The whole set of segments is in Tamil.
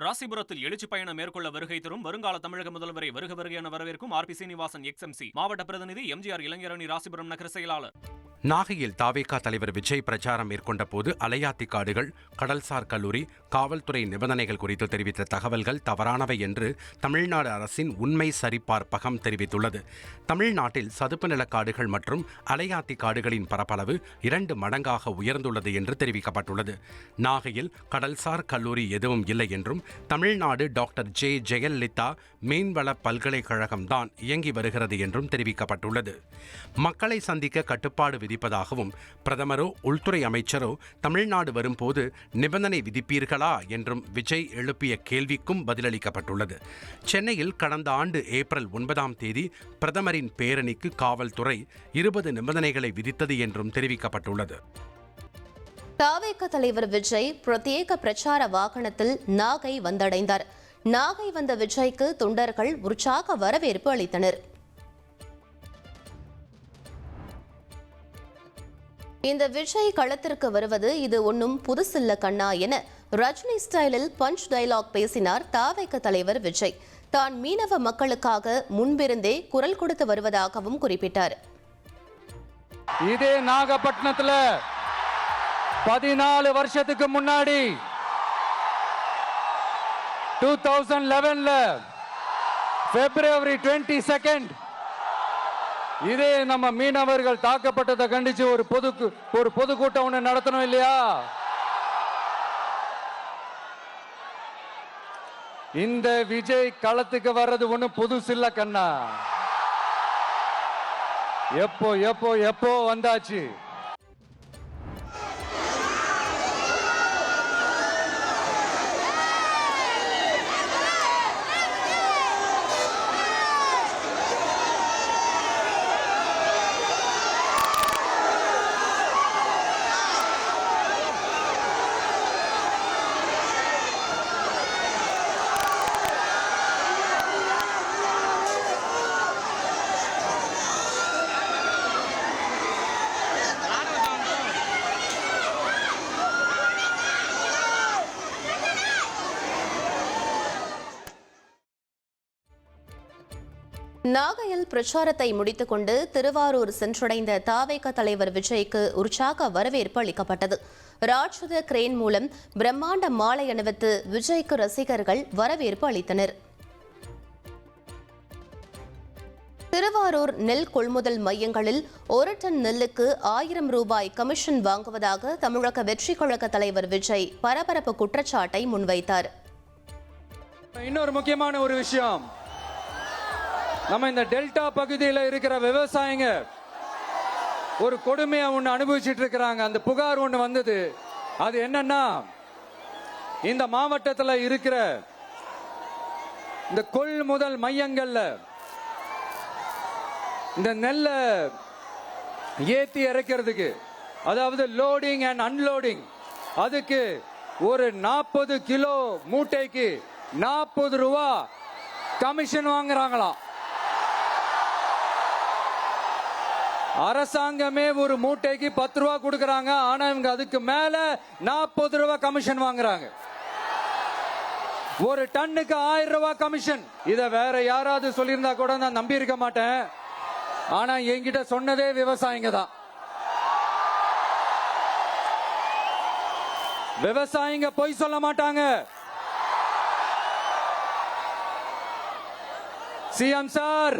ராசிபுரத்தில் எழுச்சி பயணம் மேற்கொள்ள வருகை தரும் வருங்கால தமிழக முதல்வரை வருக என வரவேற்கும் ஆர்.பி. சீனிவாசன் எக்ஸ்எம்சி மாவட்ட பிரதிநிதி எம்ஜிஆர் இளைஞரணி ராசிபுரம் நகர செயலாளர். நாகையில் தாவேகா தலைவர் விஜய் பிரச்சாரம் மேற்கொண்ட போது அலையாத்தி காடுகள், கடல்சார் கல்லூரி, காவல்துறை நிபந்தனைகள் குறித்து தெரிவித்த தகவல்கள் தவறானவை என்று தமிழ்நாடு அரசின் உண்மை சரிபார்ப்பகம் தெரிவித்துள்ளது. தமிழ்நாட்டில் சதுப்பு நிலக்காடுகள் மற்றும் அலையாத்தி காடுகளின் பரப்பளவு 2 மடங்காக உயர்ந்துள்ளது என்று தெரிவிக்கப்பட்டுள்ளது. நாகையில் கடல்சார் கல்லூரி எதுவும் இல்லை என்றும் தமிழ்நாடு டாக்டர் ஜெயலலிதா மீன்வள பல்கலைக்கழகம்தான் இயங்கி வருகிறது என்றும் தெரிவிக்கப்பட்டுள்ளது. மக்களை சந்திக்க கட்டுப்பாடு விதிப்பதாகவும் பிரதமரோ உள்துறை அமைச்சரோ தமிழ்நாடு வரும்போது நிபந்தனை விதிப்பீர்களா என்றும் விஜய் எழுப்பிய கேள்விக்கும் பதிலளிக்கப்பட்டுள்ளது. சென்னையில் கடந்த ஆண்டு ஏப்ரல் 9ஆம் தேதி பிரதமரின் பேரணிக்கு காவல்துறை 20 நிபந்தனைகளை விதித்தது என்றும் தெரிவிக்கப்பட்டுள்ளது. தாவேக தலைவர் விஜய் பிரத்யேக பிரச்சார வாகனத்தில் நாகை வந்தடைந்தார். நாகை வந்த விஜய்க்கு தொண்டர்கள் உற்சாக வரவேற்பு அளித்தனர். இந்த விஜய் களத்திற்கு வருவது இது ஒன்றும் புதுசில்ல கண்ணா என ரஜினி ஸ்டைலில் பஞ்ச் டயலாக் பேசினார் தாவேக தலைவர் விஜய். தான் மீனவ மக்களுக்காக முன்பிருந்தே குரல் கொடுத்து வருவதாகவும் குறிப்பிட்டார். இதே நாகப்பட்டினத்துல 14 வருஷத்துக்கு முன்னாடி 2011 February 22 இதே நம்ம மீனவர்கள் தாக்கப்பட்டதை கண்டிச்சு ஒரு பொதுக்கூட்டம் ஒண்ணு நடத்தணும் இல்லையா? இந்த விஜய் களத்துக்கு வர்றது ஒண்ணு புதுசில்ல கண்ணா. எப்போ வந்தாச்சு. நாகையில் பிரச்சாரத்தை முடித்துக் கொண்டு திருவாரூர் சென்றடைந்த தாவேக தலைவர் விஜய்க்கு உற்சாக வரவேற்பு அளிக்கப்பட்டது. ராட்சத கிரேன் மூலம் பிரம்மாண்ட மாலை அணிவித்து விஜய்க்கு ரசிகர்கள் வரவேற்பு அளித்தனர். திருவாரூர் நெல் கொள்முதல் மையங்களில் 1 டன் நெல்லுக்கு 1000 ரூபாய் கமிஷன் வாங்குவதாக தமிழக வெற்றி கழக தலைவர் விஜய் பரபரப்பு குற்றச்சாட்டை முன்வைத்தார். இன்னொரு முக்கியமான ஒரு விஷயம், நம்ம இந்த டெல்டா பகுதியில் இருக்கிற விவசாயிங்க ஒரு கொடுமையை ஒன்று அனுபவிச்சுட்டு இருக்கிறாங்க. அந்த புகார் ஒன்று வந்தது. அது என்னன்னா, இந்த மாவட்டத்தில் இருக்கிற இந்த கொள்முதல் மையங்கள்ல இந்த நெல்லை ஏத்தி இறக்கிறதுக்கு, அதாவது லோடிங் அண்ட் அன்லோடிங், அதுக்கு ஒரு 40 கிலோ மூட்டைக்கு 40 ரூபா கமிஷன் வாங்குறாங்களாம். அரசாங்கமே ஒரு மூட்டைக்கு 10 ரூபா கொடுக்கறாங்க. ஆனா இவங்க அதுக்கு மேல 40 ரூபா கமிஷன் வாங்குறாங்க. ஒரு டன்னுக்கு 1000 ரூபாய் கமிஷன். இத வேற யாராவது சொல்லியிருந்தா கூட நான் நம்பி இருக்க மாட்டேன். ஆனா என்கிட்ட சொன்னதே விவசாயிங்க தான். விவசாயிங்க பொய் சொல்ல மாட்டாங்க. சிஎம் சார்,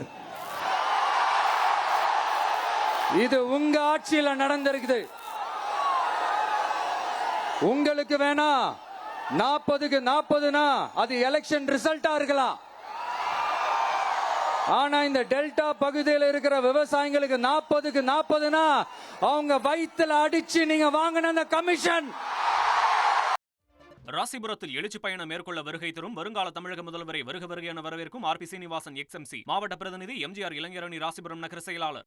இது உங்க ஆட்சியில நடந்திருக்குது. உங்களுக்கு வேணா 40க்கு 40னா அது எலெக்ஷன் ரிசல்ட்டா இருக்கலாம். ஆனா இந்த டெல்டா பகுதியில் இருக்கிற விவசாயிகளுக்கு 40க்கு 40னா அவங்க வயிற்றுல அடிச்சு நீங்க வாங்கின அந்த கமிஷன். ராசிபுரத்தில் எழுச்சி பயணம் மேற்கொள்ள வருகை தரும் வருங்கால தமிழக முதல்வரை வருக என வரவேற்கும் ஆர்.பி. சீனிவாசன் எக்ஸ்எம்சி மாவட்ட பிரதிநிதி எம்ஜிஆர் இளைஞரணி ராசிபுரம் நகர செயலாளர்.